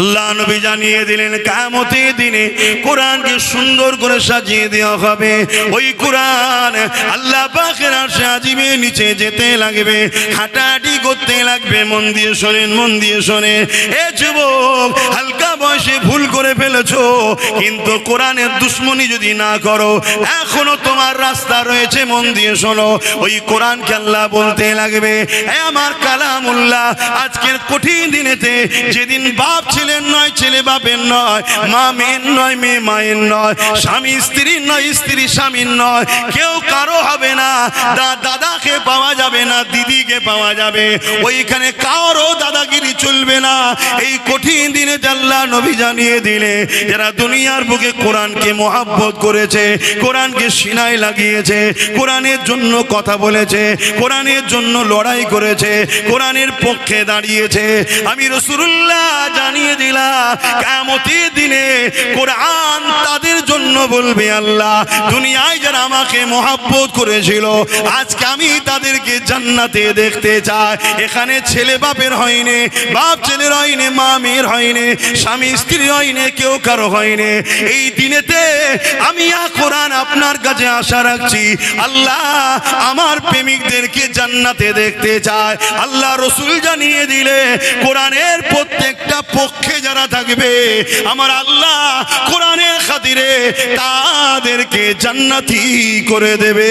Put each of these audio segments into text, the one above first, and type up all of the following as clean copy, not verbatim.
আল্লাহ নবী জানিয়ে দিলেন কিয়ামতের দিনে কোরআনকে সুন্দর করে সাজিয়ে দেওয়া হবে। ওই কোরআন আল্লাহ পাকের আরশে আজিমের নিচে যেতে লাগবে, হাঁটাহাঁটি করতে লাগবে। মন দিয়ে শোনেন, মন দিয়ে শোনেন। এ যুবক, হালকা বয়সে ভুল করে ফেলেছো, কিন্তু কোরআনের দুশ্মনী যদি না করো, এখনো তোমার রাস্তা রয়েছে। মন দিয়ে শোনো, ওই কোরআনকে আল্লাহ বলতে লাগবে, এ আমার কালামুল্লাহ, আজকের কঠিন দিনেতে, যেদিন বাপ ছেলের নয়, ছেলে বাপের নয়, মা মেয়ের নয়, মেয়ে মায়ের নয়, স্বামী স্ত্রীর নয়, স্ত্রী স্বামীর নয়, কেউ কারো হবে না। দাদাকে পাওয়া যাবে না, দিদিকে পাওয়া যাবে, ওইখানে কারো দাদাগিরি চলবে না। এই কঠিন দিনে আল্লাহ নবী জানিয়ে দিলে, যারা দুনিয়ার বুকে কোরআনকে মহব্বত করেছে, কোরআনকে সিনায় লাগিয়েছে, কোরআনের জন্য কথা বলেছে, কোরআনের জন্য লড়াই করেছে, কোরআনের পক্ষে দাঁড়িয়েছে, আমি রাসূলুল্লাহ জানিয়ে দিলাম, কিয়ামতের দিনে কোরআন তাদের জন্য বলবে, আল্লাহ দুনিয়ায় যারা আমাকে মহব্বত করেছিল, আজকে আমি তাদেরকে জান্নাতে দেখতে চাই। এখানে ছেলে বাপের হয়নি, বাপ ছেলের হয়নি, মা মেয়ের হয়নি, স্বামী স্ত্রীর হয়নি, কেউ কারো হয়নি। এই দিনেতে আমি কোরআন আপনার কাছে আশা রাখছি, আল্লাহ আমার প্রেমিকদেরকে জান্নাতে দেখতে চায়। আল্লাহ রসুল জানিয়ে দিলে, কোরআনের প্রত্যেকটা পক্ষে যারা থাকবে, আমার আল্লাহ কোরআনের খাতিরে তাদেরকে জান্নাতি করে দেবে।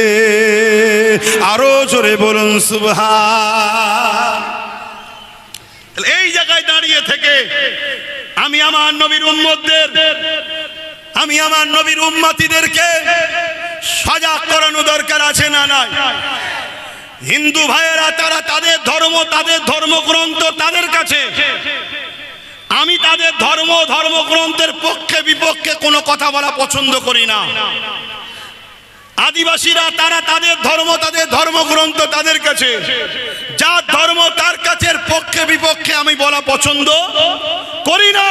আরো জোরে বলুন সুবহান। এই জায়গায় দাঁড়িয়ে থেকে আমি আমার নবীর উম্মতদের, আমি আমার নবীর উম্মতিদেরকে সজাগ করানো দরকার আছে না নাই? হিন্দু ভাইয়েরা, তারা তাদের ধর্ম, তাদের ধর্মগ্রন্থ তাদের কাছে, আমি তাদের ধর্মগ্রন্থের পক্ষে বিপক্ষে কোনো কথা বলা পছন্দ করি না। আদিবাসীরা, তারা তাদের ধর্ম, তাদের ধর্মগ্রন্থ তাদের কাছে, যার ধর্ম তার কাছের পক্ষে বিপক্ষে আমি বলা পছন্দ করি না।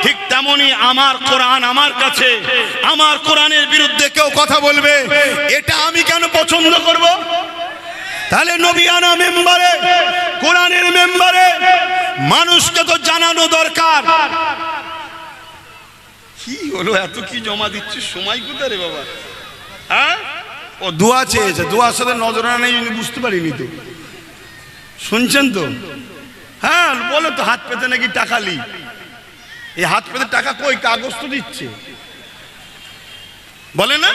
ঠিক তেমনি আমার কোরআন আমার কাছে, আমার কোরআনের বিরুদ্ধে কেউ কথা বলবে, এটা আমি কেন পছন্দ করব? তাহলে নবিয়ানা মেম্বারে, কোরআনের মেম্বারে মানুষকে তো জানানো দরকার। কি হলো, এত কি জমা দিচ্ছিস, সময় কোথায় রে বাবা? হ্যাঁ, ও দোয়া চেয়েছে, দোয়ার সাথে নজরানা নেই, বুঝতে পারিনি তো। শুনছেন তো? হ্যাঁ, বলো তো, হাত পেতে নাকি টাকা লি। এই হাত পেতে টাকা কই? কাগজ তো দিচ্ছে, বলে না?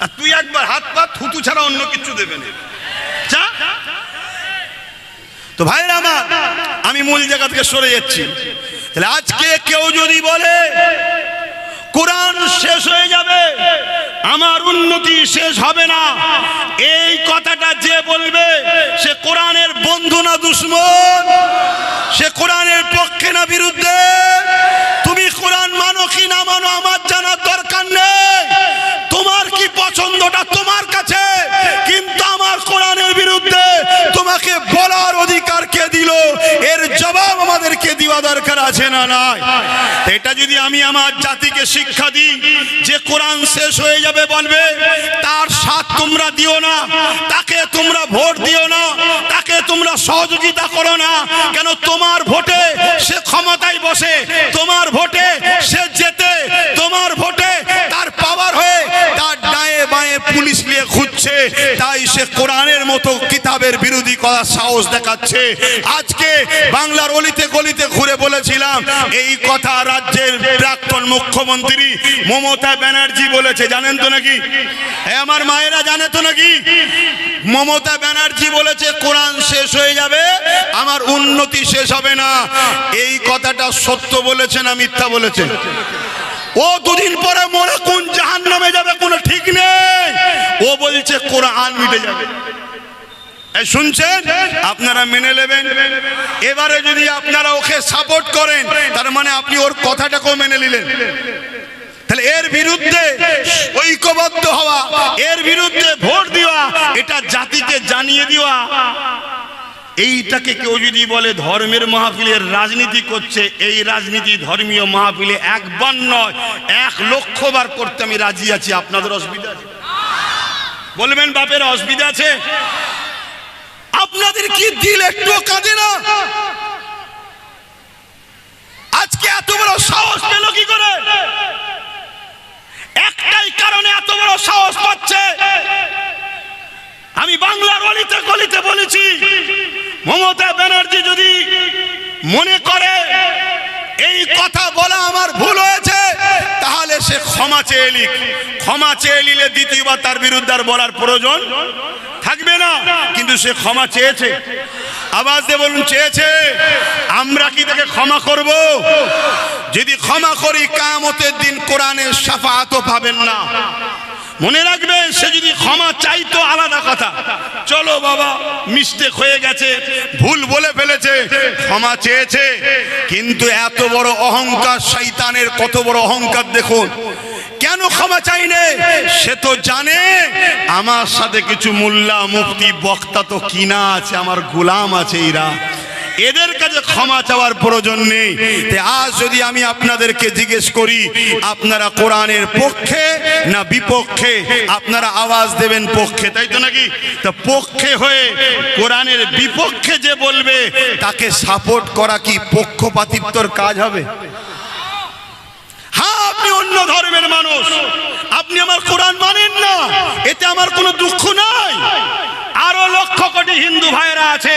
আর তুই একবার হাত পা থুতু ছাড়া অন্য কিছু দেবে না। তো ভাইরা আমার, আমি মূল জায়গা থেকে সরে যাচ্ছি। তাহলে আজকে কেউ যদি বলে কোরআন শেষ হয়ে যাবে, আমার উন্নতি শেষ হবে না, এই কথাটা যে বলবে, সে কোরআনের বন্ধু না দুশমন? সে কোরআনের পক্ষে না বিরুদ্ধে? তুমি কোরআন মানো কি না মানো আমার জানার দরকার নেই। তোমার কি পছন্দটা তোমার কাছে, কিন্তু আমার কোরআনের বিরুদ্ধে তোমাকে বলার অধিকার কে দিল, এর জবাব আমাদেরকে দেওয়া দরকার আছে না নাই? এটা যদি আমি আমার জাতিকে শিক্ষা দিই যে কোরআন শেষ হয়ে যাবে বলবে, তার সাথ তোমরা দিও না, তাকে তোমরা ভোট দিও না, তাকে তোমরা সহযোগিতা করো না। কেন? তোমার ভোটে সে ক্ষমতায় বসে, তোমার ভোটে সে জেতে, তোমার ভোটে তার পাওয়ার হয়ে তার ডায়ে বায়ে পুলিশ নিয়ে খুঁজছে, তাই সে কোরআনের মতো কিতাবের বিরোধী করার সাহস দেখাচ্ছে। আজকে বাংলার অলিতে গলিতে ঘুরে বলেছিলাম এই কথা, রাজ্যের প্রাক্তন মুখ্যমন্ত্রী মমতা ব্যানার্জি বলেছে, জানেন তো নাকি? আমার মায়েরা জানে তো নাকি? মমতা ব্যানার্জি বলেছে কোরআন শেষ হয়ে যাবে, আমার উন্নতি শেষ হবে না। এই কথাটা সত্য বলেছে না মিথ্যা বলেছে? ও দুদিন পরে মরে কোন জাহান্নামে যাবে কোনো ঠিক নেই, ও বলছে কোরআন মিটে যাবে। শুনছেন? আপনারা মেনে নেবেন। এবারে যদি আপনারা ওকে সাপোর্ট করেন, তার মানে আপনি ওর কথাটাকেও মেনে নিলেন। তাহলে এর বিরুদ্ধে ঐক্যবদ্ধ হওয়া, এর বিরুদ্ধে ভোট দেওয়া, এটা জাতিকে জানিয়ে দেওয়া। এইটাকে কেউ যদি বলে ধর্মের মাহফিলের রাজনীতি করছে, এই রাজনীতি ধর্মীয় মাহফিলে একবার নয় 1,00,000 বার করতে আমি রাজি আছি। আপনাদের অসুবিধা আছে? বলবেন বাপের অসুবিধা আছে? আপনাদের কি দিল একটু কাঁদে না? সাহস পাচ্ছে। আমি বাংলার অলিতে গলিতে বলেছি, মমতা ব্যানার্জি যদি মনে করে এই কথা বলা আমার ভুল হয়েছে, তাহলে সে ক্ষমা চেয়ে নিক। ক্ষমা চেয়ে নিলে দ্বিতীয়বার তার বিরুদ্ধে আর বলার প্রয়োজন থাকবে না। কিন্তু সে ক্ষমা চেয়েছে, আওয়াজ দিয়ে বলুন চেয়েছে। আমরা কি তাকে ক্ষমা করব? যদি ক্ষমা করি, কিয়ামতের দিন কোরআনের শাফাআতও পাবেন না। মনে রাখবেন, সে যদি ক্ষমা চাইতো আলাদা কথা, চলো বাবা মিস্টেক হয়ে গেছে, ভুল বলে ফেলেছে, ক্ষমা চেয়েছে। কিন্তু এত বড় অহংকার, শয়তানের কত বড় অহংকার দেখুন। কেন ক্ষমা চাইনে? সে তো জানে আমার সাথে কিছু মোল্লা মুফতি বক্তা তো কিনা আছে, আমার গোলাম আছে, এরা এদের কাছে ক্ষমা চাওয়ার প্রয়োজন নেই। আজ যদি আমি আপনাদেরকে জিজ্ঞেস করি, আপনারা কোরআনের পক্ষে না বিপক্ষে, আপনারা আওয়াজ দেবেন পক্ষে, তাই তো নাকি? তো পক্ষে হয়ে কোরআনের বিপক্ষে যে বলবে, তাকে সাপোর্ট করা কি পক্ষপাতিত্বর কাজ হবে? হ্যাঁ, আপনি অন্য ধর্মের মানুষ, আপনি আমার কোরআন মানেন না, এতে আমার কোনো দুঃখ নাই। আরো লক্ষ কোটি হিন্দু ভাইরা আছে,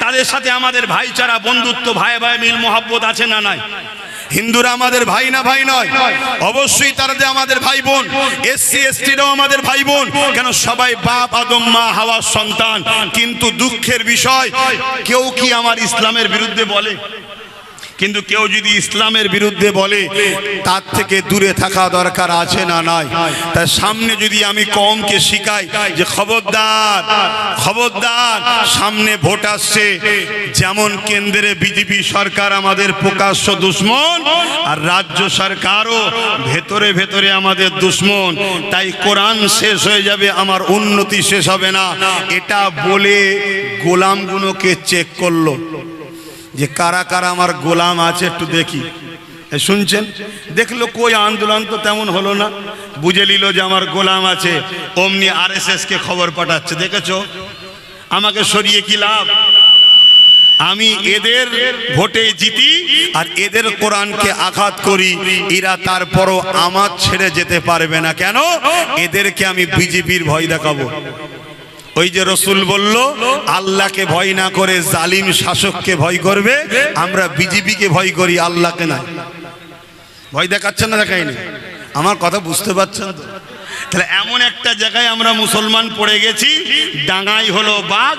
তাদের সাথে আমাদের ভাইচারা, বন্ধুত্ব, ভাই ভাই মিল মোহাব্বত আছে না নাই? হিন্দুরা আমাদের ভাই না ভাই নয়? অবশ্যই তারা যে আমাদের ভাই বোন। এসসি এসটিরাও আমাদের ভাই বোন। কেন? সবাই বাপ আদম মা হাওয়ার সন্তান। কিন্তু দুঃখের বিষয়, কেউ কি আমার ইসলামের বিরুদ্ধে বলে? কিন্তু কেউ যদি ইসলামের বিরুদ্ধে বলে, তার থেকে দূরে থাকা দরকার আছে না নাই? তার সামনে যদি আমি কওমকে শিখাই যে খবরদার খবরদার, সামনে ভোট আসছে, যেমন কেন্দ্রে বিজেপি সরকার আমাদের প্রকাশ্য দুশ্মন, আর রাজ্য সরকারও ভেতরে ভেতরে আমাদের দুশ্মন, তাই কোরআন শেষ হয়ে যাবে, আমার উন্নতি শেষ হবে না। এটা বলে গোলামগুলোকে চেক করলো যে কারা কারা আমার গোলাম আছে, একটু দেখি। শুনছেন? দেখলো কই আন্দোলন তো তেমন হলো না, বুঝে নিল যে আমার গোলাম আছে, অমনি আরএসএস কে খবর পাঠাচ্ছে, দেখেছো আমাকে সরিয়ে কি লাভ? আমি এদের ভোটে জিতি আর এদের কোরআনকে আঘাত করি, এরা তারপরও আমার ছেড়ে যেতে পারবে না। কেন? এদেরকে আমি বিজেপির ভয় দেখাবো। ওই যে রসুল বলল, আল্লাহকে ভয় না করে জালিম শাসককে ভয় করবে। আমরা বিজেপিকে ভয় করি, আল্লাহকে না। ভয় দেখাচ্ছেন না? দেখাইনি? আমার কথা বুঝতে পারছেন তো? তাহলে এমন একটা জায়গায় আমরা মুসলমান পড়ে গেছি, ডাঙায় হলো বাঘ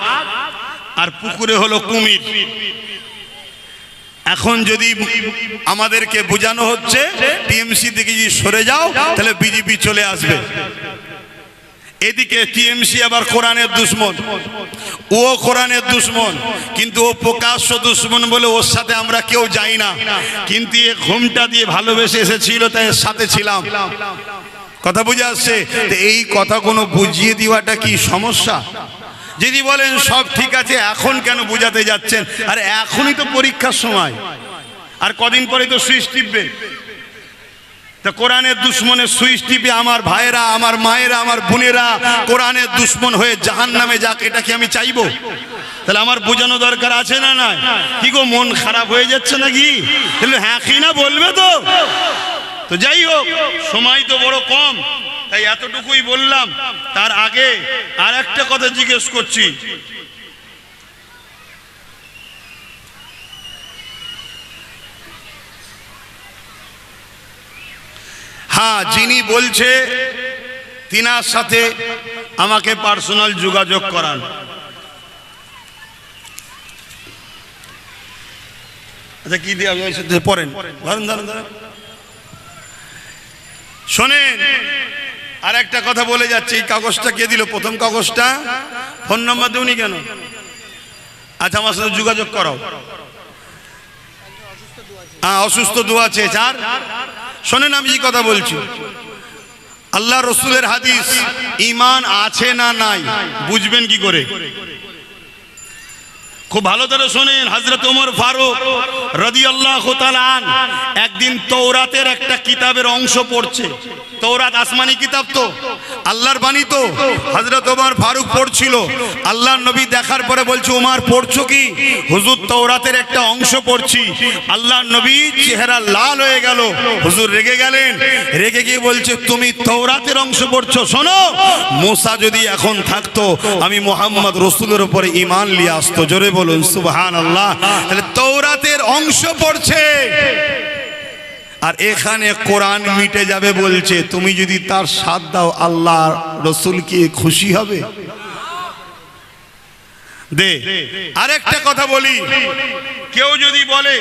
আর পুকুরে হলো কুমির। এখন যদি আমাদেরকে বোঝানো হচ্ছে টিএমসি থেকে যদি সরে যাও, তাহলে বিজেপি চলে আসবে। এদিকে টিএমসি আবার কোরআনের দুশ্মন, ও কোরআনের দুশ্মন, কিন্তু ও প্রকাশ্য দুশ্মন বলে ওর সাথে আমরা কেউ যাই না। কিন্তু এ ঘুমটা দিয়ে ভালোবেসে এসেছিল, তাই এর সাথে ছিলাম। কথা বুঝে আসছে? এই কথাগুলো বুঝিয়ে দেওয়াটা কি সমস্যা? যদি বলেন সব ঠিক আছে, এখন কেন বুঝাতে যাচ্ছেন? আরে এখনই তো পরীক্ষার সময়, আর কদিন পরে তো সুইচ টিপবে। তা কোরআনের দুশ্মনের সুইচ টিপে আমার ভাইয়েরা, আমার মায়েরা, আমার বোনেরা কোরআনের দুশ্মন হয়ে জাহান্নামে যাক, এটা কি আমি চাইবো? তাহলে আমার বোঝানো দরকার আছে না নাই? কি গো, মন খারাপ হয়ে যাচ্ছে নাকি? তাহলে হ্যাঁ কি না বলবে তো? তো যাই হোক, সময় তো বড় কম, তাই এতটুকুই বললাম। তার আগে আর একটা কথা জিজ্ঞেস করছি, হ্যাঁ, যিনি বলছে তিনার সাথে আমাকে পার্সোনাল যোগাযোগ করান। আচ্ছা, কি দিয়ে পড়েন, ধরেন ধরেন ধরেন, শোনেন। আর একটা কথা বলে যাচ্ছে, এই কাগজটা কে দিল? প্রথম কাগজটা ফোন নাম্বার দেউনি কেন? আচ্ছা, আমার সাথে যোগাযোগ করাও। হ্যাঁ, অসুস্থ দোয়া আছে। আর শোনেন, আমি যে কথা বলছি, আল্লাহ রসুলের হাদিস, ঈমান আছে না নাই বুঝবেন কি করে? খুব ভালো করে শোনেন। হযরত ওমর ফারুক রাদিয়াল্লাহু তাআলা একদিন তওরাতের একটা কিতাবের অংশ পড়ছে। তওরাত আসমানি কিতাব তো, আল্লাহর বাণী তো। হযরত ওমর ফারুক পড়ছিল, আল্লাহর নবী দেখার পরে বলছে, ওমর পড়ছো কি? হুজুর তাওরাতের একটা অংশ পড়ছি। আল্লাহর নবী চেহারা লাল হয়ে গেল, হুজুর রেগে গেলেন। রেগে গিয়ে বলছে, তুমি তাওরাতের অংশ পড়ছো? শোনো, মুসা যদি এখন থাকতো, আমি মুহাম্মদ রাসূলের উপরে ঈমান নিয়ে আসতো। জোরে বলুন সুবহানাল্লাহ। তাহলে তাওরাতের অংশ পড়ছে, আর এখানে কোরআন মিটে যাবে বলছে। তুমি যদি তার সাথ দাও, আল্লাহ রসুল কি খুশি হবে? দে আরেকটা কথা বলি, কেউ যদি বলে,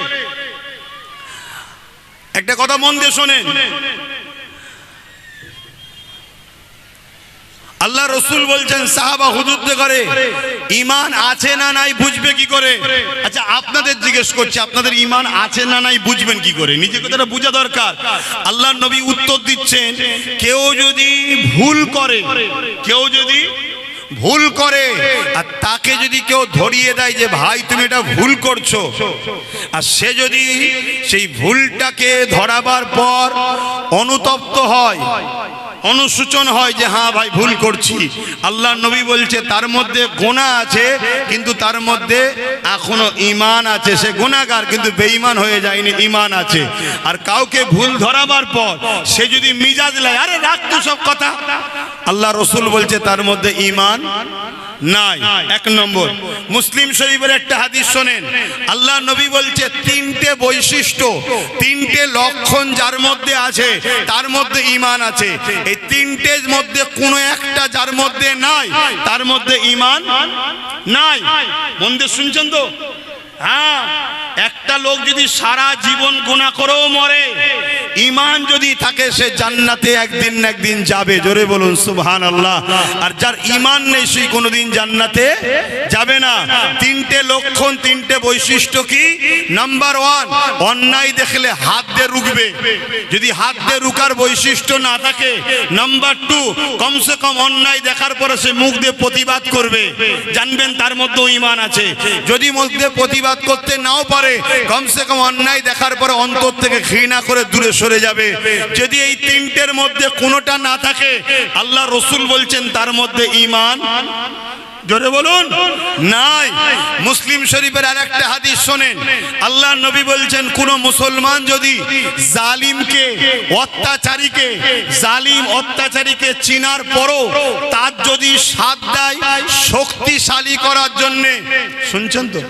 একটা কথা মন দিয়ে শোনেন, আল্লাহ রসুল বলছেন সাহাবা হুজুরদের করে ঈমান আছে না নাই বুঝবে কি করে? আচ্ছা আপনাদের জিজ্ঞেস করছি, আপনাদের ঈমান আছে না নাই বুঝবেন কি করে? নিজে কথাটা বোঝা দরকার। আল্লাহর নবী উত্তর দিচ্ছেন, কেউ যদি ভুল করে, কেউ যদি ভুল করে, আর তাকে যদি কেউ ধরিয়ে দেয় যে ভাই তুমি এটা ভুল করছো, আর সে যদি সেই ভুলটাকে ধরাবার পর অনুতপ্ত হয়, অনুশোচন হয় যে হ্যাঁ ভাই ভুল করছি, আল্লাহর নবী বলছে তার মধ্যে গুনাহ আছে, কিন্তু তার মধ্যে এখনো ঈমান আছে। সে গুনাহগার কিন্তু বেঈমান হয়ে যায়নি, ঈমান আছে। আর কাউকে ভুল ধরাবার পর সে যদি মিজাজ লায়, আরে রাখ তো সব কথা, আল্লাহ রসুল বলছে তার মধ্যে ঈমান নাই। এক নম্বর। মুসলিম শরীফের একটা হাদিস শোনেন, আল্লাহ নবী বলছে তিনটে বৈশিষ্ট্য, তিনটে লক্ষণ যার মধ্যে আছে তার মধ্যে ঈমান আছে। এই তিনটের মধ্যে কোনো একটা যার মধ্যে নাই, তার মধ্যে ঈমান নাই। মন দিয়ে শুনছেন তো? হ্যাঁ, একটা লোক যদি সারা জীবন গুনাহ করেও মরে, ঈমান যদি থাকে, সে জান্নাতে একদিন না একদিন যাবে। জোরে বলুন সুবহানাল্লাহ। আর যার ঈমান নেই, সে কোনোদিন জান্নাতে যাবে না। তিনটে লক্ষণ, তিনটে বৈশিষ্ট্য কি? নাম্বার 1, অন্যায় দেখলে হাত দিয়ে রুখবে। যদি হাত দিয়ে রুকার বৈশিষ্ট্য না থাকে। নাম্বার 2, কমসে কম অন্যায় দেখার পরে সে মুখ দিয়ে প্রতিবাদ করবে, জানবেন তার মধ্যে ঈমান আছে। যদি মুখ দিয়ে প্রতিবাদ করতে নাও পারে, কমসে কম অন্যায় দেখার পরে অন্তর থেকে ঘৃণা করে দূরে সরে যাবে। যদি এই তিনটের মধ্যে কোনোটা না থাকে, আল্লাহ রসুল বলছেন তার মধ্যে ঈমান, জোরে বলুন, নাই। মুসলিম শরীফের আরেকটা হাদিস শোনেন, আল্লাহ নবী বলছেন কোন মুসলমান যদি জালিমকে, অত্যাচারীকে, জালিম অত্যাচারীকে চিনার পরও তার যদি সাথ দেয় শক্তিশালী করার জন্য, শুনছেন তো?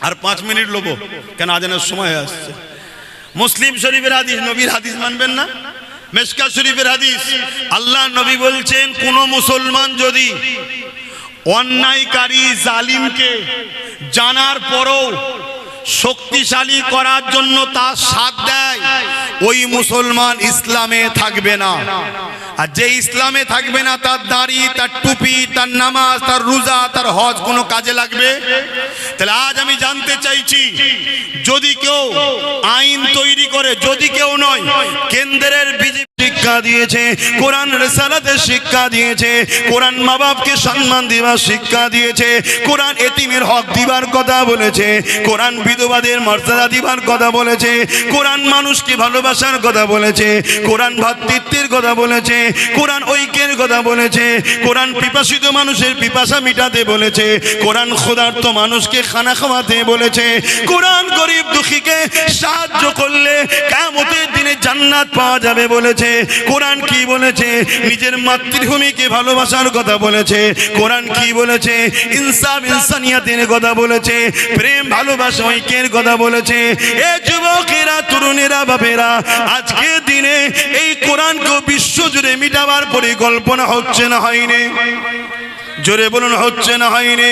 আর 5 মিনিট লোবো, কেন আজানের সময় হয়ে আসছে। মুসলিম শরীফের হাদিস, নবীর হাদিস মানবেন না? মিশকাত শরীফের হাদিস, আল্লাহ নবী বলছেন কোন মুসলমান যদি অন্যায়কারী জালিমকে জানার পরও শক্তিশালী করার জন্য তার সাথ দেয়, ওই মুসলমান ইসলামে থাকবে না। আর যে ইসলামে থাকবে না, তার দাড়ি, তার টুপি, তার নামাজ, তার রোজা, তার হজ কোনো কাজে লাগবে? তাহলে আজ আমি জানতে চাইছি, যদি কেউ আইন তৈরি করে, যদি কেউ নয়, কেন্দ্রের বিজেপি শিক্ষা দিয়েছে, কোরআন রিসালাতের শিক্ষা দিয়েছে, কোরআন মা বাপকে সম্মান দেওয়ার শিক্ষা দিয়েছে, কোরআন এতিমের হক দিবার কথা বলেছে, কোরআন বিধবাদের মর্যাদা দিবার কথা বলেছে, কোরআন মানুষকে ভালোবাসার কথা বলেছে, কোরআন ভ্রাতৃত্বের কথা বলেছে, কোরআন ঐক্যের কথা বলেছে, কোরআন পিপাসিত মানুষের পিপাসা মিটাতে বলেছে, কোরআন ক্ষুধার্ত মানুষকে খানা খাওয়াতে বলেছে, কোরআন গরিব দুঃখীকে সাহায্য করলে কিয়ামতের দিনে জান্নাত পাওয়া যাবে বলেছে। কোরআন কি বলেছে? নিজের মাতৃভূমিকে ভালোবাসার কথা বলেছে। কোরআন কি বলেছে? ইনসাফ, ইনসানিয়াতের কথা বলেছে, প্রেম, ভালোবাসা, ঐক্যের কথা বলেছে। এ যুবকেরা, তরুণেরা, বাপেরা, আজকে দিনে এই কোরআনকে বিশ্ব জুড়ে মিটাবার পরিকল্পনা হচ্ছে না হয়নি? জোরে বলুন, হচ্ছে না হয়নি?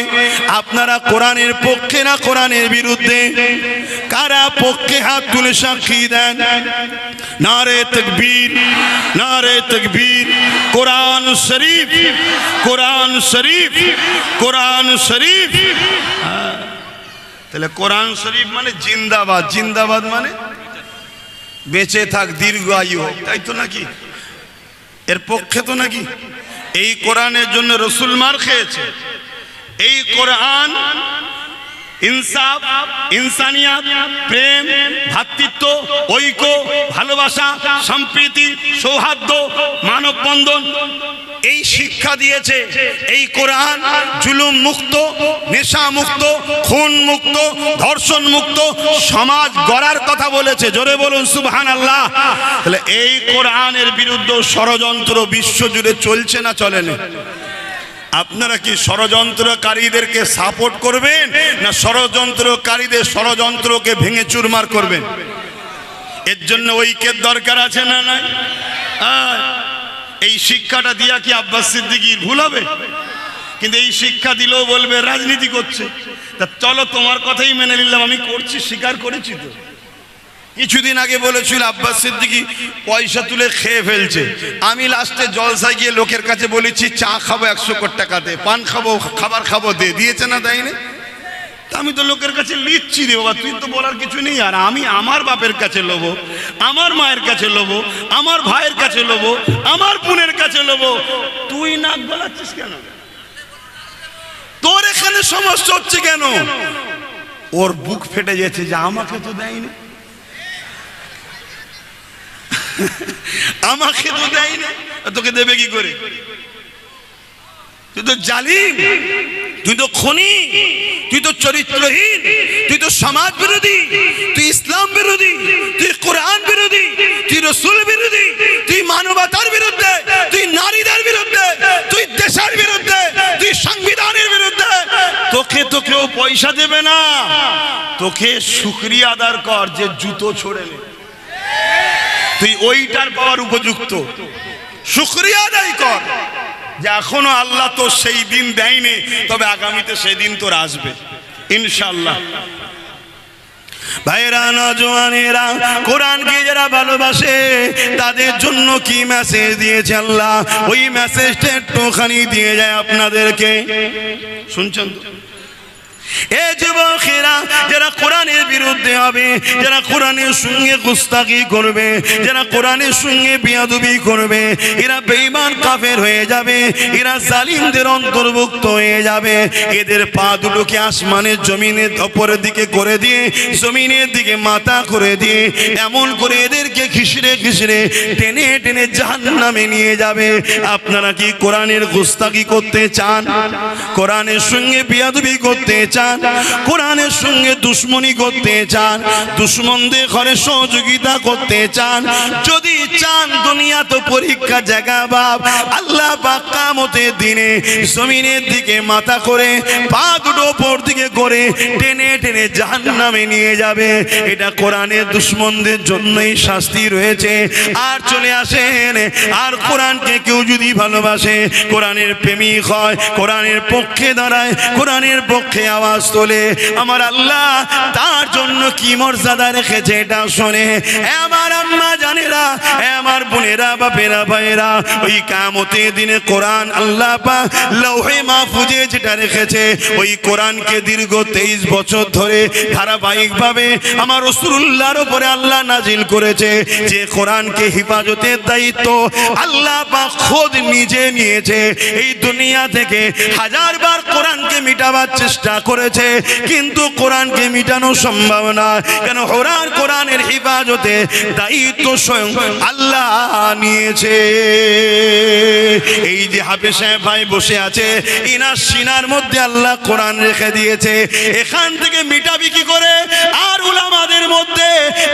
আপনারা কোরআনের পক্ষে না কোরআনের বিরুদ্ধে? কারা পক্ষে হাত তুলে সাক্ষী দেন? নারে তাকবীর, নারে তাকবীর। কোরআন শরীফ, কোরআন শরীফ, কোরআন শরীফ। তাহলে কোরআন শরীফ মানে জিন্দাবাদ, জিন্দাবাদ মানে বেঁচে থাক, দীর্ঘ আয়ু হোক, তাই তো নাকি? এর পক্ষে তো নাকি? এই কোরআনের জন্য রসুল মার খেয়েছে। এই কোরআন ইনসাফ, ইনসানিয়াত, প্রেম, ভ্রাতৃত্ব, ঐক্য, ভালো ভালোবাসা, সম্প্রীতি, সৌহার্দ্য, মানববন্ধন এই শিক্ষা দিয়েছে। এই কোরআন জুলুম মুক্ত, নেশা মুক্ত, খুন মুক্ত, ধর্ষণ মুক্ত সমাজ গড়ার কথা বলেছে। জোরে বলুন সুবহানাল্লাহ। তাহলে এই কোরআনের বিরুদ্ধে ষড়যন্ত্র বিশ্বজুড়ে চলছে না চলে না? আপনারা কি ষড়যন্ত্রকারীদেরকে সাপোর্ট করবেন না ষড়যন্ত্রকারীদের ষড়যন্ত্রকে ভেঙে চুরমার করবেন? এর জন্য ঐক্যের দরকার আছে না নাই? এই শিক্ষাটা দিয়া কি আব্বাস সিদ্দিকীর ভুল হবে? কিন্তু এই শিক্ষা দিলেও বলবে রাজনীতি করছে। তা চলো তোমার কথাই মেনে নিলাম, আমি করছি, স্বীকার করেছি তো। কিছুদিন আগে বলেছিল আব্বাস সিদ্দিকী পয়সা তুলে খেয়ে ফেলছে। আমি লাস্টে জলসায় গিয়ে লোকের কাছে বলেছি চা খাবো 100 কোটি টাকা দে, পান খাবো, খাবার খাবো দে, দিয়েছে না দেয়নি? আমি তো লোকের কাছে লিচ্ছি রে বাবা, তুই তো বলার কিছু নেই। আর আমি আমার বাপের কাছে লোবো, আমার মায়ের কাছে লোবো, আমার ভাইয়ের কাছে লোবো, আমার বোনের কাছে লোবো, তুই নাক গলাচ্ছিস কেন? তোর এখানে সমস্যা হচ্ছে কেন? ওর বুক ফেটে যাচ্ছে যে আমাকে তো দেয়নি, আমাকে তো দেয়নি, তোকে দেবে কি করে? তুই তো জালিম, তুই তো খনি, তুই তো চরিত্রহীন, তুই তো সমাজ বিরোধী, তুই ইসলাম বিরোধী, তুই কোরআন বিরোধী, তুই রাসূল বিরোধী, তুই মানবতার বিরুদ্ধে, তুই নারীদের বিরুদ্ধে, তুই দেশের বিরুদ্ধে, তুই সংবিধানের বিরুদ্ধে। তোকে কেউ পয়সা দেবে না, তোকে শুকরিয়া আদায় কর যে জুতো ছড়ে নে, তুই ওইটার পাওয়ার উপযুক্ত। শুকরিয়া আদায় কর যে এখনো আল্লাহ তো সেই দিন দেয়নি, তবে আগামীতে সেই দিন তোর আসবে ইনশাআল্লাহ। ভাইরা, নওজওয়ানেরা, কোরআনকে যারা ভালোবাসে তাদের জন্য কি মেসেজ দিয়েছে আল্লাহ, ওই মেসেজটা একটুখানি দিয়ে যায় আপনাদেরকে। শুনছেন তো? এ যুবকেরা যারা কোরআনের বিরুদ্ধে হবে, যারা কোরআনের সঙ্গে গুস্তাখি করবে, যারা কোরআনের সঙ্গে বেয়াদবি করবে, এরা বেঈমান কাফের হয়ে যাবে, এরা জালিমদের অন্তর্ভুক্ত হয়ে যাবে। এদের পা দুটোকে আসমানের জমিনের উপরের দিকে করে দিয়ে, জমিনের দিকে মাথা করে দিয়ে, এমন করে এদেরকে খিসড়ে খিসড়ে টেনে টেনে জাহান্নামে নিয়ে যাবে। আপনারা কি কোরআনের গুস্তাখি করতে চান? কোরআনের সঙ্গে বেয়াদবি করতে চান? কোরআনের সঙ্গে দুশ্মনী করতে চান? দুশ্মনদের ঘরে সহযোগিতা করতে চান? যদি চান, দুনিয়া তো পরীক্ষা জায়গা বাপ। আল্লাহ পাক কিয়ামতের দিনে জমিনের দিকে মাথা করে, পা দুটো উপর দিকে করে টেনে টেনে জাহান্নামে নিয়ে যাবে। এটা কোরআনের দুশ্মনদের জন্যই শাস্তি রয়েছে। আর চলে আসেন, আর কোরআনকে কেউ যদি ভালোবাসে, কোরআনের প্রেমিক হয়, কোরআনের পক্ষে দাঁড়ায়, কোরআনের পক্ষে আওয়াজ তোলে, আমার আল্লাহ তার জন্য কি মর্যাদা রেখেছে এটা শোনে। আমার আম্মা জানেরা, আমার বোনেরা, বাপেরা, ভাইয়েরা, ওই কিয়ামতের দিনে কোরআন আল্লাহ পাক লৌহে মাহফুজে যেটা রেখেছে, ওই কোরআনকে দীর্ঘ 23 বছর ধরে ধারাবাহিকভাবে আমার রাসূলুল্লাহর উপরে আল্লাহ নাজিল করেছে। যে কোরআনকে হেফাজতের দায়িত্ব আল্লাহ পাক খোদ নিজে নিয়েছে। এই দুনিয়া থেকে হাজারবার কোরআনকে মিটাবার চেষ্টা করেছে, কিন্তু কোরআনকে মিটানো সম্ভব না। কেন? কোরআনের হেফাজতে দায়িত্ব স্বয়ং আল্লাহ নিয়েছে। এই যে হাফেজ সাহেব ভাই বসে আছে, ইনার সিনার মধ্যে আল্লাহ কোরআন রেখে দিয়েছে। এখান থেকে মিটাবি কি করে? আর উলামাদের মধ্যে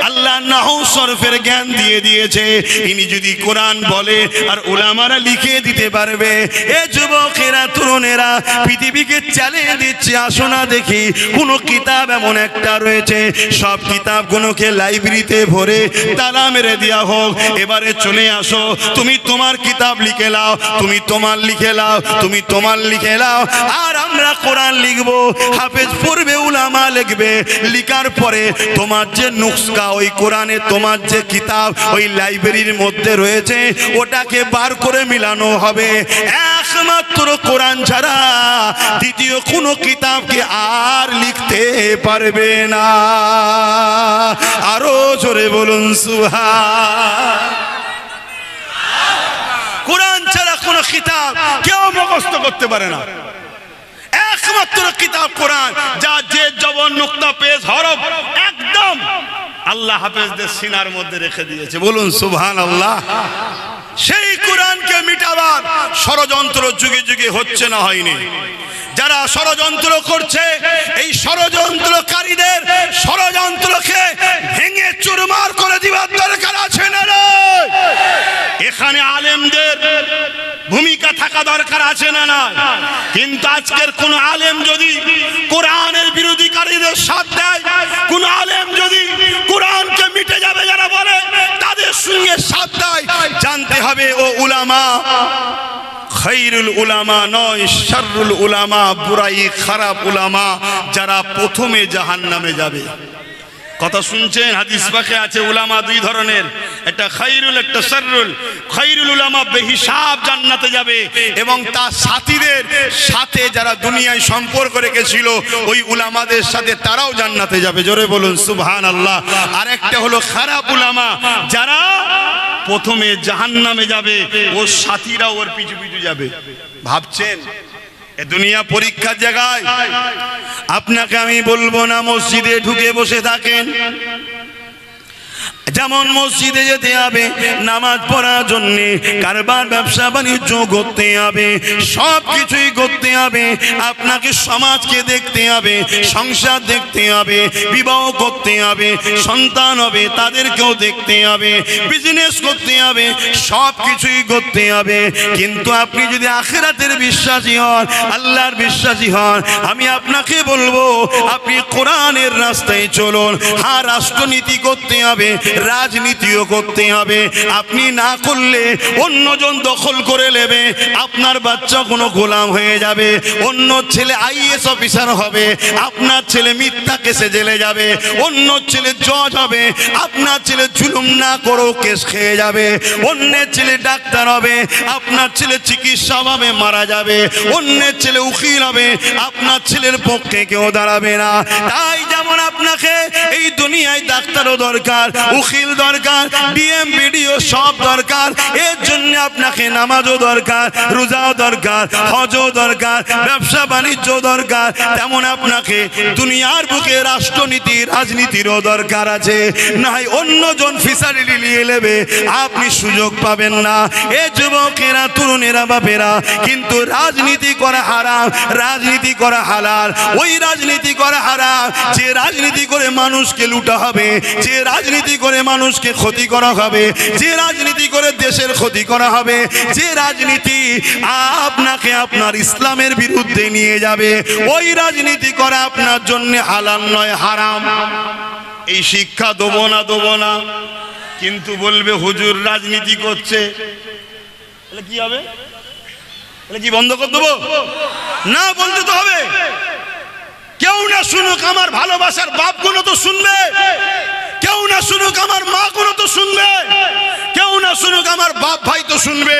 আল্লাহ নাহু সরফের জ্ঞান দিয়ে দিয়েছে। ইনি যদি কোরআন বলে আর উলামারা লিখে দিতে পারবে। এ যুবকেরা, তরুণেরা, পৃথিবীকে চ্যালেঞ্জ দিচ্ছে, আসো না দেখি কোন কিতাব এমন একটা রয়েছে, সব কিতাবগুলোকে লাইব্রেরিতে ভরে তালা মেরে দেওয়া হোক। এবারে চলে আসো, তুমি তোমার কিতাব লিখে লাও, তুমি তোমার লিখে লাও, তুমি তোমার লিখে লাও, আর আমরা কোরআন লিখবো। হাফেজ পড়বে, উলামা লিখবে। লিখার পরে তোমার যে নুসখা, ওই কোরআনে তোমার যে কিতাব ওই লাইব্রেরির মধ্যে রয়েছে, ওটাকে বার করে মিলানো হবে। একমাত্র কোরআন ছাড়া দ্বিতীয় কোনো কিতাবকে আর লিখতে পারবে না। আরো জোরে বলুন সুবহান। কোরআন ছাড়া কোনো কিতাব কেউ মুখস্থ করতে পারে না। একমাত্র কিতাব কোরআন, যা যে জবর নুক্তা পেশ হরফ একদম আল্লাহ হাফেজদের সিনার মধ্যে রেখে দিয়েছে। বলুন সুবহানাল্লাহ। সেই কোরআনকে মিটাবার ষড়যন্ত্র যুগে যুগে হচ্ছে না হয়নি? যারা ষড়যন্ত্র করছে, এই ষড়যন্ত্রকারীদের ষড়যন্ত্রকে ভেঙে চুরমার করে দিবার দরকার আছে না? এখানে আলেমদের ভূমিকা থাকা দরকার আছে না? না। কিন্তু আজকের কোন আলেম যদি কোরআনের বিরোধীকারীদের সাথ দেয়, কোন আলেম যদি কোরআনকে মিটে যাবে যারা বলে তাদের সঙ্গে সাথ দেয়, জানতে হবে ও উলামা খায়রুল উলামা নয়, শাররুল উলামা, বুরাই খারাপ উলামা, যারা প্রথমে জাহান্নামে যাবে। কথা শুনছেন? হাদিস পাকে আছে উলামা দুই ধরনের, একটা খায়রুল, একটা শাররুল। খায়রুল উলামা বেহিসাব জান্নাতে যাবে, এবং তার সাথীদের সাথে যারা দুনিয়ায় সম্পর্ক রেখেছিল ওই উলামাদের সাথে তারাও জান্নাতে যাবে। জোরে বলুন সুবহানাল্লাহ। আর একটা হলো খারাপ উলামা, যারা প্রথমে জাহান্নামে যাবে, ওর সাথীরা ওর পিছু পিছু যাবে। ভাবছেন এ দুনিয়া পরীক্ষার জায়গায়? আপনাকে আমি বলবো না মসজিদে ঢুকে বসে থাকেন। যেমন মসজিদে যেতে হবে নামাজ পড়ার জন্য, কারবার ব্যবসা বাণিজ্য করতে হবে, সব কিছুই করতে হবে। আপনাকে সমাজকে দেখতে হবে, সংসার দেখতে হবে, বিবাহ করতে হবে, সন্তান হবে তাদেরকেও দেখতে হবে, বিজনেস করতে হবে, সব কিছুই করতে হবে। কিন্তু আপনি যদি আখিরাতের বিশ্বাসী হন, আল্লাহর বিশ্বাসী হন, আমি আপনাকে বলবো আপনি কোরআনের রাস্তায় চলুন। হ্যাঁ, রাষ্ট্রনীতি করতে হবে, রাজনীতিও করতে হবে। আপনি না করলে অন্যজন দখল করে নেবে, আপনার বাচ্চা কোনো গোলাম হয়ে যাবে, অন্য ছেলে আইএস অফিসার হবে, আপনার ছেলে মিথ্যা কেসে জেলে যাবে, অন্য ছেলে জজ হবে, আপনার ছেলে জুলুম না করেও কেস খেয়ে যাবে, অন্যের ছেলে ডাক্তার হবে, আপনার ছেলে চিকিৎসা ভাবে মারা যাবে, অন্যের ছেলে উকিল হবে, আপনার ছেলের পক্ষে কেউ দাঁড়াবে না। তাই যেমন আপনাকে এই দুনিয়ায় ডাক্তারও দরকার, উকিল দরকার, ডিএম বিডিও সব দরকার, এর জন্য আপনাকে নামাজও দরকার, রোজাও দরকার, হজও দরকার, ব্যবসা বাণিজ্য দরকার, তেমন আপনাকে দুনিয়ার বুকে রাষ্ট্রনীতি রাজনীতিরও দরকার আছে। না হয় অন্যজন ফিসারিটি নিয়ে নেবে, আপনি সুযোগ পাবেন না। এ যুবকেরা, তরুণেরা, বাপেরা, কিন্তু রাজনীতি করা হারাম, রাজনীতি করা হালাল। ওই রাজনীতি করা হারাম যে রাজনীতি করে মানুষকে লুটা হবে, যে রাজনীতি করে মানুষকে ক্ষতি করা হবে, যে রাজনীতি করে দেশের ক্ষতি করা হবে, যে রাজনীতি আপনাকে আপনার ইসলামের বিরুদ্ধে নিয়ে যাবে, ওই রাজনীতি করা আপনার জন্য হালাল নয়, হারাম। এই শিক্ষা দেবো না, কিন্তু বলবে হুজুর রাজনীতি করছে, তাহলে কি হবে? তাহলে কি বন্ধ করে দেবো? না, বলতে তো হবে। কেউ না শুনুক, আমার ভালোবাসার বাপগুলো তো শুনবে, কেউ না শুনুক আমার মা গুলো তো শুনবে, কেউ না শুনুক আমার বাপ ভাই তো শুনবে।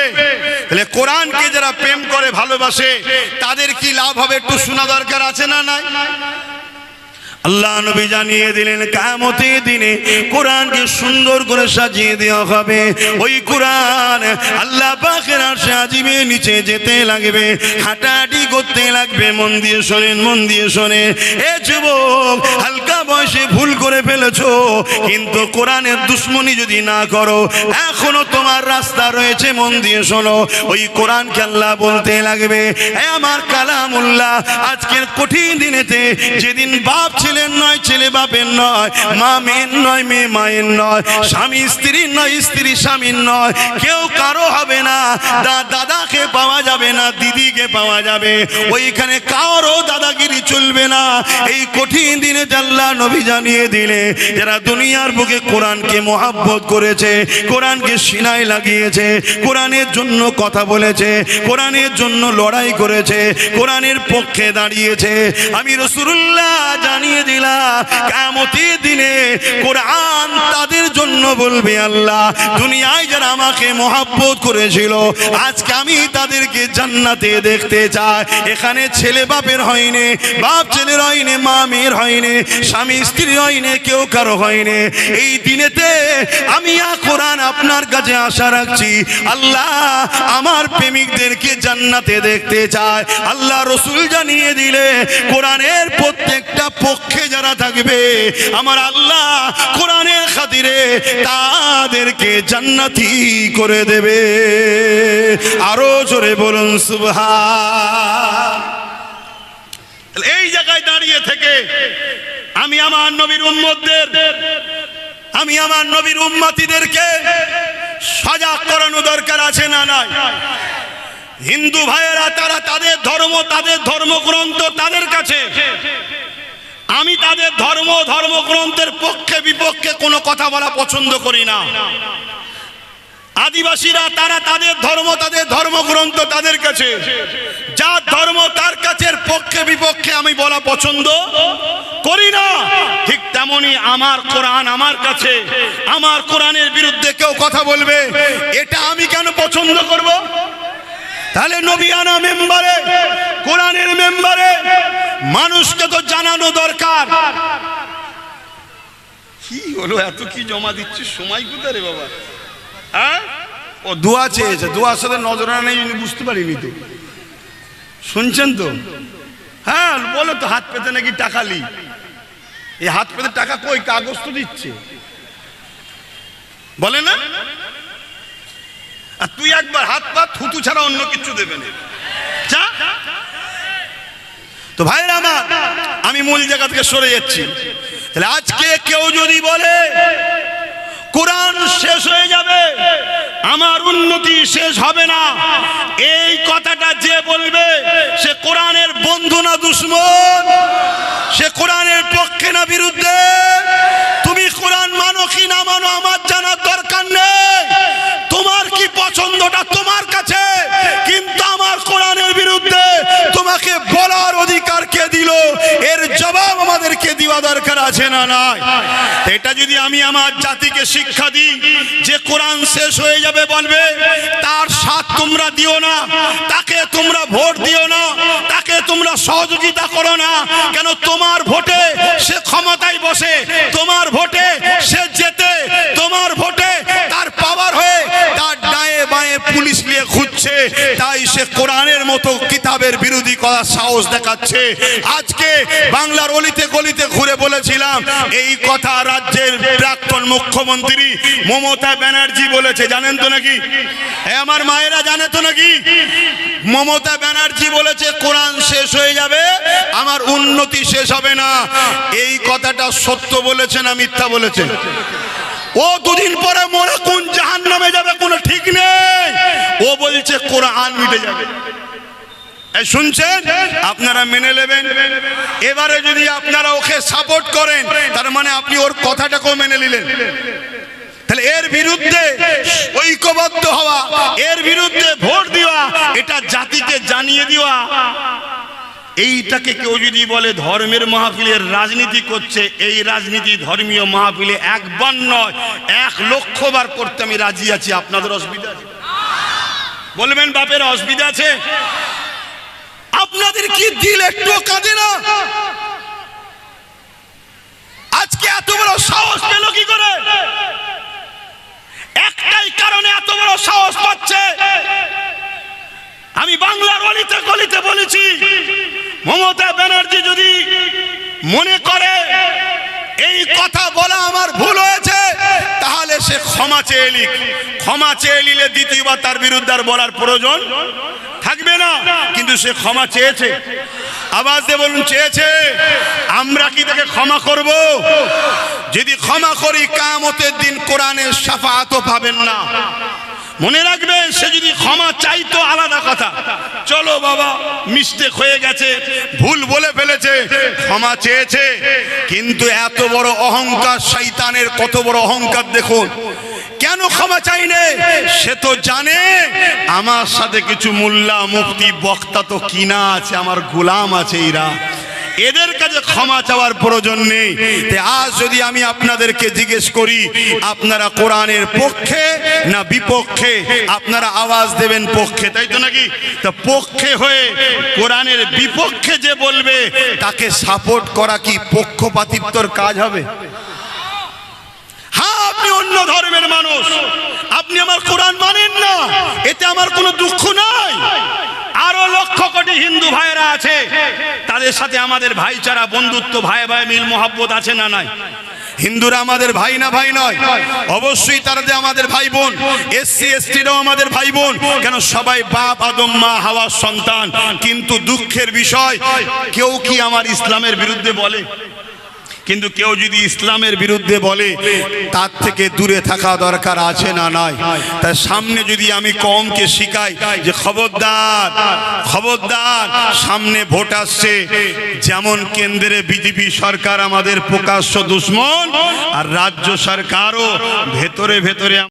তাহলে কোরআনকে যারা প্রেম করে ভালোবাসে তাদের কি লাভ হবে একটু শোনা দরকার আছে না? নাই। আল্লাহ নবী জানিয়ে দিলেন কিয়ামতের দিনে কোরআনকে সুন্দর করে সাজিয়ে দেওয়া হবে। ওই কোরআন আল্লাহ পাকের আরশে আজিমে নিচে যেতে লাগবে, হাঁটাহাঁটি করতে লাগবে। মন দিয়ে শোনেন, মন দিয়ে শোনেন। এ যুবক, হালকা বয়সে ভুল করে ফেলেছো, কিন্তু কোরআনের দুশ্মনী যদি না করো এখনো তোমার রাস্তা রয়েছে। মন দিয়ে শোনো, ওই কোরআনকে আল্লাহ বলতে লাগবে, এ আমার কালামুল্লাহ, আজকের কঠিন দিনেতে যেদিন বাপ ছেলের নয়, ছেলে বাপের নয়, মা মেয়ের নয়, মেয়ে মায়ের নয়, স্বামী স্ত্রীর নয়, স্ত্রী স্বামীর নয়, কেউ কারো হবে না। দাদাকে পাওয়া যাবে না, দিদিকে পাওয়া যাবে, ওইখানে কারো দাদাগিরি চলবে না। এই কঠিন দিনে আল্লাহ নবী জানিয়ে দিলে যারা দুনিয়ার বুকে কোরআনকে মহব্বত করেছে, কোরআনকে সিনায় লাগিয়েছে, কোরআনের জন্য কথা বলেছে, কোরআনের জন্য লড়াই করেছে, কোরআনের পক্ষে দাঁড়িয়েছে, আমি রাসূলুল্লাহ জানিয়ে দিলাম কিয়ামতের দিনে কোরআন তাদের জন্য বলবে, আল্লাহ দুনিয়ায় যারা আমাকে মহব্বত করেছিল আজকে আমি তাদেরকে জান্নাতে দেখতে চাই। এখানে ছেলে বাপের হয়নি, বাপ ছেলের হয়নি, মা মেয়ের হয়নি, স্বামী স্ত্রীর হয়নি, কেউ কারো হয়নি। এই দিনেতে আমি কোরআন আপনার কাছে আশা রাখছি, আল্লাহ আমার প্রেমিকদেরকে জান্নাতে দেখতে চায়। আল্লাহ রাসূল জানিয়ে দিলে কোরআনের প্রত্যেকটা পক্ষে যারা থাকবে আমার আল্লাহ কোরআনের খাতিরে তাদেরকে জান্নাতি করে দেবে। আরো জোরে বলুন সুবহান। এই জায়গায় দাঁড়িয়ে থেকে আমি আমার নবীর উম্মতদের, আমি আমার নবীর উম্মতিদেরকে সজাগ করানো দরকার আছে না নাই? হিন্দু ভাইয়েরা তারা তাদের ধর্ম, তাদের ধর্মগ্রন্থ তাদের কাছে, আমি তাদের ধর্মগ্রন্থের পক্ষে বিপক্ষে কোনো কথা বলা পছন্দ করি না। আদিবাসীরা তারা তাদের ধর্ম, তাদের ধর্মগ্রন্থ তাদের কাছে, যার ধর্ম তার কাছে পক্ষে বিপক্ষে আমি বলা পছন্দ করি না। ঠিক তেমনি আমার কোরআন আমার কাছে, আমার কোরআনের বিরুদ্ধে কেউ কথা বলবে, এটা আমি কেন পছন্দ করব? তাহলে নবিয়ানা মেম্বারে, কোরআনের মেম্বারে মানুষকে তো জানানো দরকার। কি হলো, এত কি জমা দিচ্ছি, সময় কোথায় রে বাবা? হ্যাঁ, ও দোয়া চেয়েছে, দোয়ার সাথে নজরানা নেই বুঝতে পারিনি তো, শুনছেন তো? হ্যাঁ বলো তো, হাত পেতে নাকি টাকা লি, এই হাত পেতে টাকা কই, কাগজ তো দিচ্ছে, বলে না? আর তুই একবার হাত পা থুতু ছাড়া অন্য কিছু দেবে না। তো ভাইরা আমার, আমি মূল জায়গা থেকে সরে যাচ্ছি। তাহলে আজকে কেউ যদি বলে কোরআন শেষ হয়ে যাবে, আমার উন্নতি শেষ হবে না, এই কথাটা যে বলবে সে কোরআনের বন্ধু না দুশমন? সে কোরআনের পক্ষে না বিরুদ্ধে? তুমি কোরআন মানো কি না মানো আমার জানার দরকার নেই, তোমার কি পছন্দটা তোমার কাছে, কিন্তু আমার কোরআনের বিরুদ্ধে তোমাকে বলার অধিকার কে দিল, এর জবাব আমাদেরকে দেওয়া দরকার আছে না নাই? এটা যদি আমি আমার জাতিকে শিক্ষা দিই যে কোরআন শেষ হয়ে যাবে বলবে, তার সাথ তোমরা দিও না, তাকে তোমরা ভোট দিও না, তাকে তোমরা সহযোগিতা করো না, কেন তোমার ভোটে সে ক্ষমতায় বসে, তোমার ভোটে সে জেতে, তোমার ভোটে তার পাওয়ার হয়ে তার ডায়ে বায়ে পুলিশ নিয়ে ঘুরছে, তাই সে কোরআনের মতো কিতাবের বিরোধী করার সাহস দেখাচ্ছে। আজকে বাংলার অলিতে গলিতে ঘুরে বলেছিলাম এই কথা, রাজ্যের প্রাক্তন মুখ্যমন্ত্রী মমতা ব্যানার্জি বলেছে, জানেন তো নাকি? আমার মায়েরা জানে তো নাকি? মমতা ব্যানার্জি বলেছে কোরআন শেষ হয়ে যাবে, আমার উন্নতি শেষ হবে না। এই কথাটা সত্য বলেছে না মিথ্যা বলেছে? ও দুদিন পরে মরে কোন জাহান্নামে যাবে কোনো ঠিক নেই, ও বলছে কোরআন মিটে যাবে। শুনছেন? আপনারা মেনে নেবেন। এবারে যদি আপনারা ওকে সাপোর্ট করেন, তার মানে আপনি ওর কথাটাকেও মেনে নিলেন। তাহলে এর বিরুদ্ধে ঐক্যবদ্ধ হওয়া, এর বিরুদ্ধে ভোট দেওয়া, এটা জাতিকে জানিয়ে দেওয়া। এইটাকে কেউ যদি বলে ধর্মের মাহফিলের রাজনীতি করছে, এই রাজনীতি ধর্মীয় মাহফিলে একবার নয় 1,00,000 বার করতে আমি রাজি আছি। আপনাদের অসুবিধা আছে? বলবেন বাপের অসুবিধা আছে? আপনাদের কি দিল একটু কাঁদে না? আজকে এত বড় সাহস পেল কি করে? একটাই কারণে এত বড় সাহস পাচ্ছে। আমি বাংলার অলিতে গলিতে বলেছি, মমতা ব্যানার্জি যদি মনে করে এই কথা বলা আমার ভুল হয়েছে, তাহলে সে ক্ষমা চেয়ে নিক। ক্ষমা চেয়ে নিলে দ্বিতীয়বার তার বিরুদ্ধে আর বলার প্রয়োজন থাকবে না। কিন্তু সে ক্ষমা চেয়েছে, আওয়াজ দিয়ে বলুন চেয়েছে। আমরা কি তাকে ক্ষমা করব? যদি ক্ষমা করি কিয়ামতের দিন কোরআনের শাফাআতও পাবেন না। মনে রাখবেন, সে যদি ক্ষমা চাইতো আলাদা কথা, চলো বাবা মিস্টেক হয়ে গেছে, ভুল বলে ফেলেছে, ক্ষমা চেয়েছে। কিন্তু এত বড় অহংকার, শয়তানের কত বড় অহংকার দেখুন। কেন ক্ষমা চাইনে? সে তো জানে আমার সাথে কিছু মোল্লা মুফতি বক্তা তো কিনা আছে, আমার গোলাম আছে, এরা, এদের কাছে ক্ষমা চাওয়ার প্রয়োজন নেই। আজ যদি আমি আপনাদেরকে জিজ্ঞেস করি আপনারা কোরআনের পক্ষে না বিপক্ষে, আপনারা আওয়াজ দেবেন পক্ষে, তাই তো নাকি? তা পক্ষে হয়ে কোরআনের বিপক্ষে যে বলবে তাকে সাপোর্ট করা কি পক্ষপাতিত্বর কাজ হবে? হ্যাঁ, আপনি অন্য ধর্মের মানুষ, আপনি আমার কোরআন মানেন না, এতে আমার কোনো দুঃখ নাই। আরো লক্ষ কোটি হিন্দু ভাইরা আছে, তাদের সাথে আমাদের ভাইচারা, বন্ধুত্ব, ভাই ভাই মিল মহব্বত আছে না নাই? হিন্দুরা আমাদের ভাই না ভাই নয়? অবশ্যই তারা যে আমাদের ভাই বোন। এসসি এসটিরাও আমাদের ভাই বোন। কেন? সবাই বাপ আদম মা হাওয়ার সন্তান। কিন্তু দুঃখের বিষয়, কেউ কি আমার ইসলামের বিরুদ্ধে বলে? কিন্তু কেউ যদি ইসলামের বিরুদ্ধে বলে, তার থেকে দূরে থাকা দরকার আছে না নাই? তার সামনে যদি আমি কমকে শিখাই যে খবরদার খবরদার, সামনে ভোট আসছে, যেমন কেন্দ্রে বিজেপি সরকার আমাদের প্রকাশ্য দুশমন, আর রাজ্য সরকারও ভেতরে ভেতরে